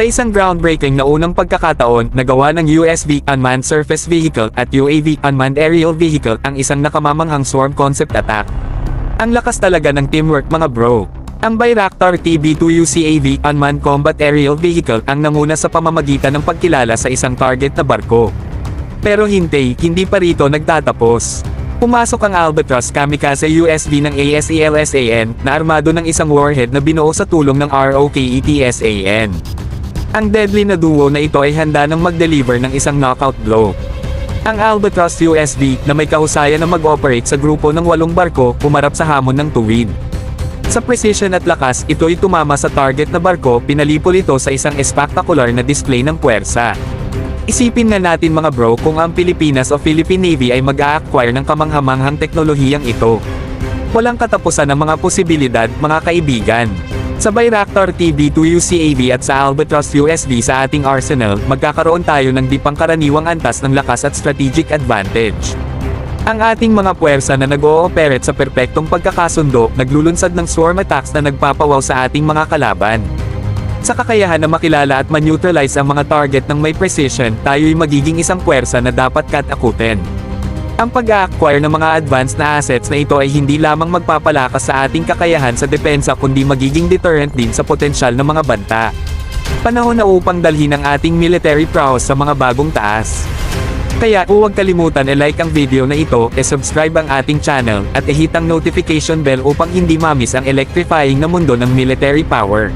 Sa isang groundbreaking na unang pagkakataon, nagawa ng USV Unmanned Surface Vehicle at UAV Unmanned Aerial Vehicle ang isang nakamamanghang swarm concept attack. Ang lakas talaga ng teamwork mga bro. Ang Bayraktar TB2 UCAV Unmanned Combat Aerial Vehicle ang nanguna sa pamamagitan ng pagkilala sa isang target na barko. Pero hindi pa rito nagtatapos. Pumasok ang Albatros Kamikaze USV ng ASELSAN na armado ng isang warhead na binuo sa tulong ng ROKETSAN. Ang deadly na duo na ito ay handa ng mag-deliver ng isang knockout blow. Ang Albatros USV, na may kahusayan na mag-operate sa grupo ng 8 barko, pumarap sa hamon ng tuwid. Sa precision at lakas, ito'y tumama sa target na barko, pinalipol ito sa isang espectacular na display ng puwersa. Isipin nga natin mga bro kung ang Pilipinas o Philippine Navy ay mag-a-acquire ng kamanghamanghang teknolohiyang ito. Walang katapusan ng mga posibilidad, mga kaibigan. Sa Bayraktar TB2 UCAV at sa Albatros USV sa ating arsenal, magkakaroon tayo ng di pangkaraniwang antas ng lakas at strategic advantage. Ang ating mga puwersa na nag-ooperate sa perpektong pagkakasundo, naglulunsad ng swarm attacks na nagpapawaw sa ating mga kalaban. Sa kakayahan na makilala at ma-neutralize ang mga target ng may precision, tayo'y magiging isang puwersa na dapat katakutin. Ang pag-a-acquire ng mga advanced na assets na ito ay hindi lamang magpapalakas sa ating kakayahan sa depensa kundi magiging deterrent din sa potensyal ng mga banta. Panahon na upang dalhin ang ating military prowess sa mga bagong taas. Kaya huwag kalimutan i-like ang video na ito, subscribe ang ating channel, at i-hit ang notification bell upang hindi ma-miss ang electrifying na mundo ng military power.